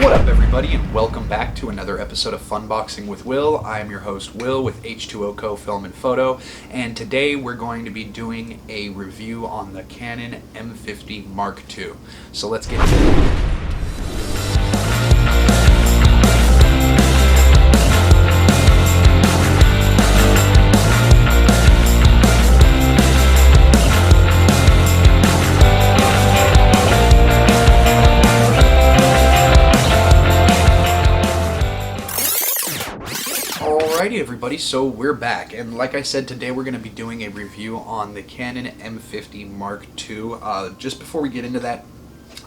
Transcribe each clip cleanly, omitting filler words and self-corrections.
What up, everybody, and welcome back to another episode of Funboxing with Will. I am your host, Will, with H2O Co. Film and Photo, and today we're going to be doing a review on the Canon M50 Mark II. So let's get into it. Alrighty, everybody, so we're back, and like I said, today we're going to be doing a review on the Canon M50 Mark II. Just before we get into that,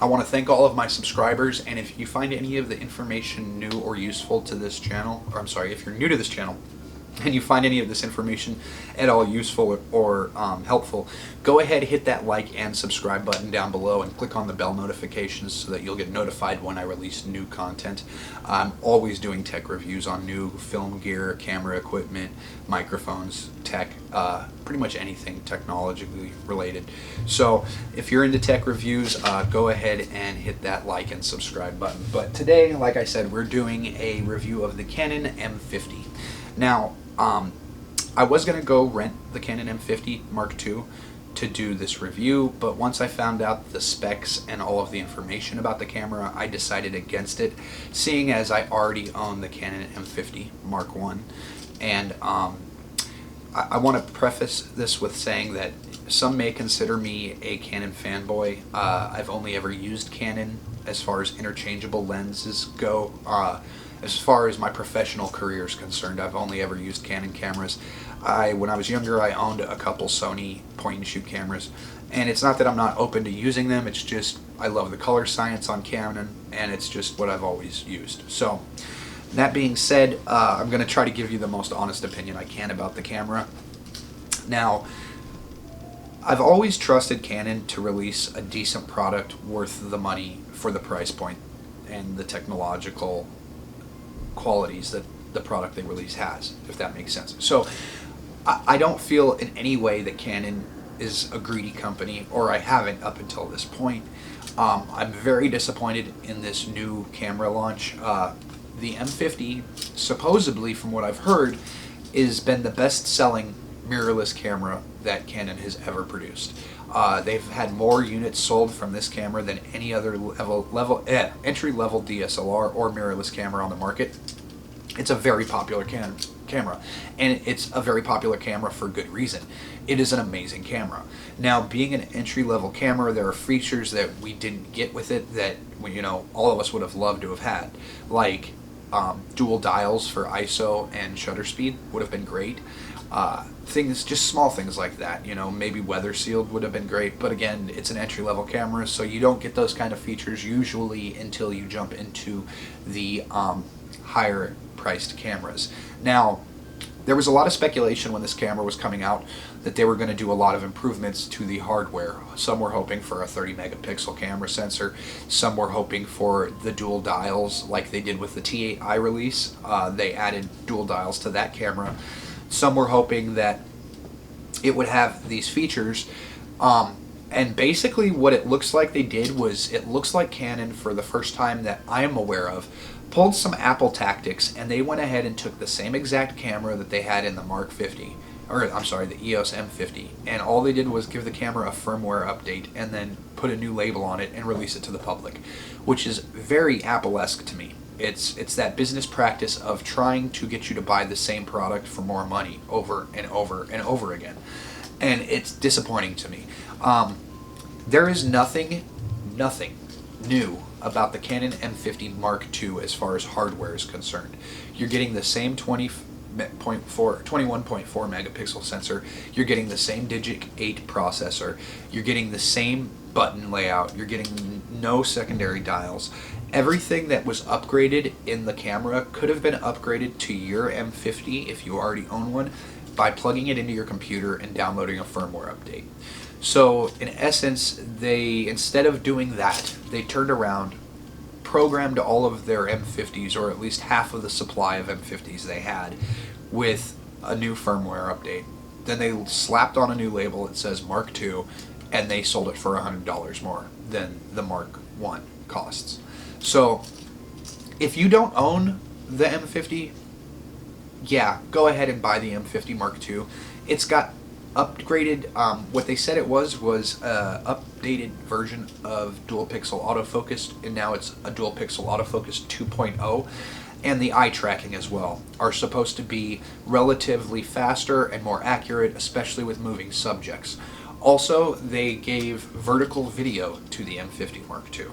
I want to thank all of my subscribers, and if you find any of the information new or useful to this channel, or I'm sorry, if you're new to this channel, and you find any of this information at all useful or helpful, go ahead, hit that like and subscribe button down below and click on the bell notifications so that you'll get notified when I release new content. I'm always doing tech reviews on new film gear, camera equipment, microphones, tech, pretty much anything technologically related. So if you're into tech reviews, go ahead and hit that like and subscribe button. But today, like I said, we're doing a review of the Canon M50. Now, I was going to go rent the Canon M50 Mark II to do this review, but once I found out the specs and all of the information about the camera, I decided against it, seeing as I already own the Canon M50 Mark I. And I want to preface this with saying that some may consider me a Canon fanboy. I've only ever used Canon as far as interchangeable lenses go. As far as my professional career is concerned, I've only ever used Canon cameras. When I was younger, I owned a couple Sony point-and-shoot cameras, and it's not that I'm not open to using them, it's just I love the color science on Canon, and it's just what I've always used. So, that being said, I'm going to try to give you the most honest opinion I can about the camera. Now, I've always trusted Canon to release a decent product worth the money for the price point and the technological qualities that the product they release has, if that makes sense. So I don't feel in any way that Canon is a greedy company, or I haven't up until this point. I'm very disappointed in this new camera launch. The M50, supposedly from what I've heard, has been the best-selling mirrorless camera that Canon has ever produced. They've had more units sold from this camera than any other entry-level DSLR or mirrorless camera on the market. It's a very popular camera, and it's a very popular camera for good reason. It is an amazing camera. Now, being an entry-level camera, there are features that we didn't get with it that all of us would have loved to have had, like dual dials for ISO and shutter speed would have been great. Things, just small things like that, maybe weather sealed would have been great, but again, it's an entry-level camera, so you don't get those kind of features usually until you jump into the higher priced cameras. Now, there was a lot of speculation when this camera was coming out that they were going to do a lot of improvements to the hardware. Some were hoping for a 30 megapixel camera sensor, some were hoping for the dual dials like they did with the T8i release. They added dual dials to that camera. Some were hoping that it would have these features, and basically what it looks like they did was, it looks like Canon, for the first time that I am aware of, pulled some Apple tactics, and they went ahead and took the same exact camera that they had in the Mark 50, or I'm sorry, the EOS M50, and all they did was give the camera a firmware update and then put a new label on it and release it to the public, which is very Apple-esque to me. It's that business practice of trying to get you to buy the same product for more money over and over and over again. And it's disappointing to me. There is nothing new about the Canon M50 Mark II as far as hardware is concerned. You're getting the same 21.4 megapixel sensor, you're getting the same Digic 8 processor, you're getting the same button layout, you're getting no secondary dials. Everything that was upgraded in the camera could have been upgraded to your M50 if you already own one by plugging it into your computer and downloading a firmware update. So in essence, they, instead of doing that, they turned around, programmed all of their M50s, or at least half of the supply of M50s they had, with a new firmware update. Then they slapped on a new label that says Mark II, and they sold it for $100 more than the Mark I costs. So If you don't own the M50, yeah, go ahead and buy the M50 Mark II. It's got upgraded, what they said it was updated version of dual pixel autofocus, and now it's a dual pixel autofocus 2.0, and the eye tracking as well are supposed to be relatively faster and more accurate, especially with moving subjects. Also, they gave vertical video to the M50 Mark II.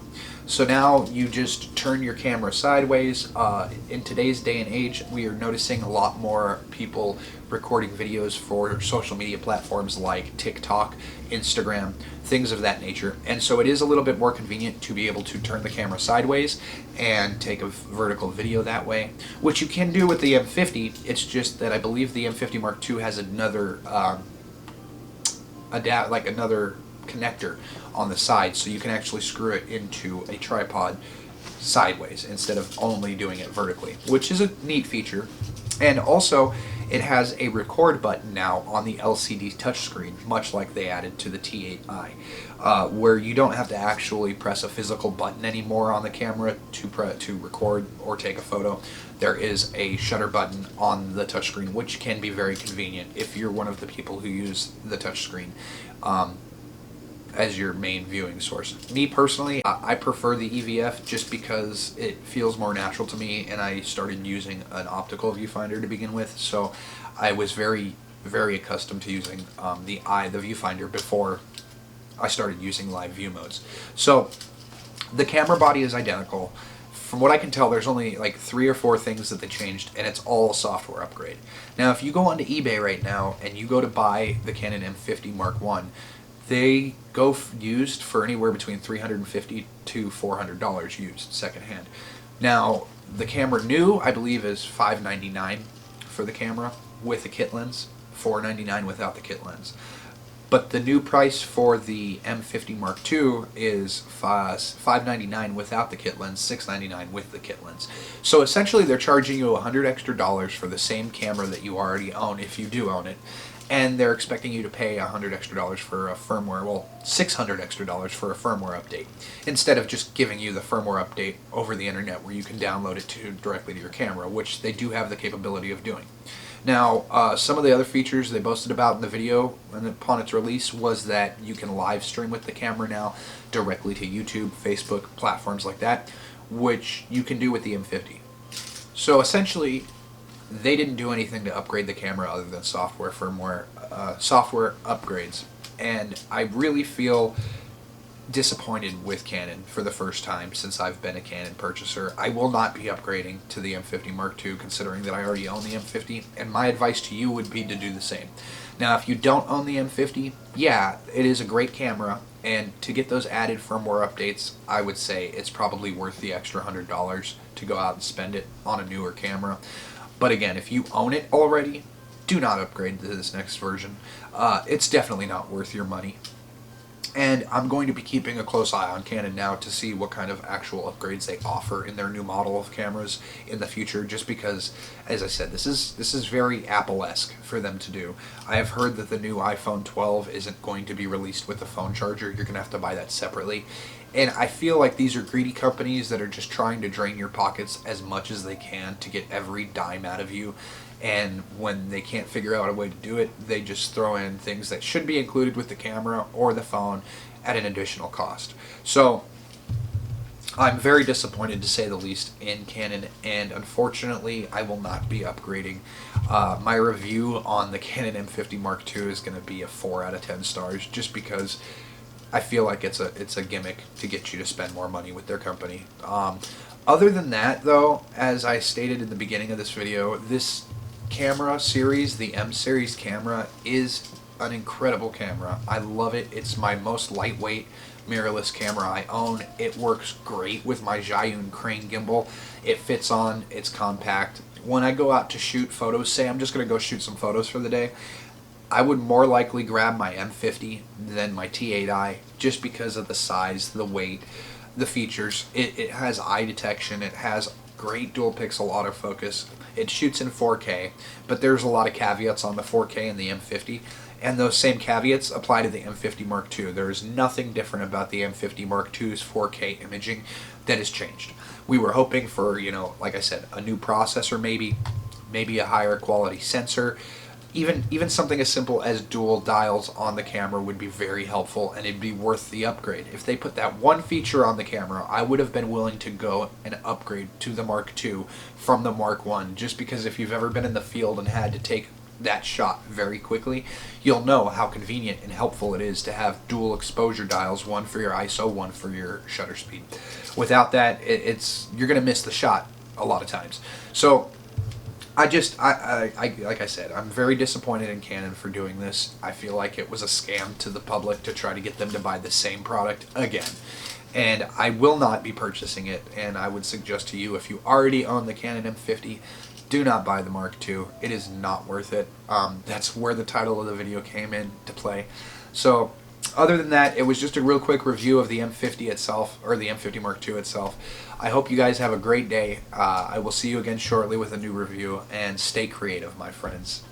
So now you just turn your camera sideways. In today's day and age, we are noticing a lot more people recording videos for social media platforms like TikTok, Instagram, things of that nature. And so it is a little bit more convenient to be able to turn the camera sideways and take a vertical video that way, which you can do with the M50. It's just that I believe the M50 Mark II has another another connector on the side, so you can actually screw it into a tripod sideways instead of only doing it vertically, which is a neat feature. And also, it has a record button now on the LCD touchscreen, much like they added to the T8i, where you don't have to actually press a physical button anymore on the camera to record or take a photo. There is a shutter button on the touchscreen, which can be very convenient if you're one of the people who use the touchscreen as your main viewing source. Me personally, I prefer the EVF just because it feels more natural to me, and I started using an optical viewfinder to begin with, so I was very, very accustomed to using the viewfinder before I started using live view modes. So the camera body is identical. From what I can tell, there's only like 3 or 4 things that they changed, and it's all a software upgrade. Now, if you go onto eBay right now and you go to buy the Canon M50 Mark I, they go used for anywhere between $350 to $400 used, secondhand. Now, the camera new, I believe, is $599 for the camera with a kit lens, $499 without the kit lens. But the new price for the M50 Mark II is $599 without the kit lens, $699 with the kit lens. So essentially, they're charging you $100 extra for the same camera that you already own, if you do own it, and they're expecting you to pay $100 extra for a firmware, well, $600 extra for a firmware update, instead of just giving you the firmware update over the internet where you can download it directly to your camera, which they do have the capability of doing. Now, some of the other features they boasted about in the video and upon its release was that you can live stream with the camera now directly to YouTube, Facebook, platforms like that, which you can do with the M50. So essentially, they didn't do anything to upgrade the camera other than software upgrades, and I really feel disappointed with Canon for the first time since I've been a Canon purchaser. I will not be upgrading to the M50 Mark II, considering that I already own the M50, and my advice to you would be to do the same. Now, if you don't own the M50, yeah, it is a great camera, and to get those added firmware updates, I would say it's probably worth the extra $100 to go out and spend it on a newer camera. But again, if you own it already, do not upgrade to this next version. It's definitely not worth your money. And I'm going to be keeping a close eye on Canon now to see what kind of actual upgrades they offer in their new model of cameras in the future, just because, as I said, this is very Apple-esque for them to do. I have heard that the new iPhone 12 isn't going to be released with the phone charger. You're going to have to buy that separately. And I feel like these are greedy companies that are just trying to drain your pockets as much as they can to get every dime out of you. And when they can't figure out a way to do it, they just throw in things that should be included with the camera or the phone at an additional cost. So I'm very disappointed, to say the least, in Canon, and unfortunately I will not be upgrading. My review on the Canon M50 Mark II is going to be a 4 out of 10 stars, just because I feel like it's a gimmick to get you to spend more money with their company. Other than that, though, as I stated in the beginning of this video, this camera series, the M series camera, is an incredible camera. I love it. It's my most lightweight mirrorless camera I own. It works great with my Zhiyun crane gimbal. It fits on, it's compact. When I go out to shoot photos, say I'm just going to go shoot some photos for the day, I would more likely grab my M50 than my T8i, just because of the size, the weight, the features. It has eye detection, it has great dual pixel autofocus, it shoots in 4K, but there's a lot of caveats on the 4K and the M50, and those same caveats apply to the M50 Mark II. There is nothing different about the M50 Mark II's 4K imaging that has changed. We were hoping for, you know, like I said, a new processor, maybe a higher quality sensor. Even something as simple as dual dials on the camera would be very helpful, and it'd be worth the upgrade. If they put that one feature on the camera, I would have been willing to go and upgrade to the Mark II from the Mark I, just because if you've ever been in the field and had to take that shot very quickly, you'll know how convenient and helpful it is to have dual exposure dials, one for your ISO, one for your shutter speed. Without that, you're going to miss the shot a lot of times. So like I said, I'm very disappointed in Canon for doing this. I feel like it was a scam to the public to try to get them to buy the same product again. And I will not be purchasing it, and I would suggest to you, if you already own the Canon M50, do not buy the Mark II. It is not worth it. That's where the title of the video came in to play. So, other than that, it was just a real quick review of the M50 itself, or the M50 Mark II itself. I hope you guys have a great day. I will see you again shortly with a new review, and stay creative, my friends.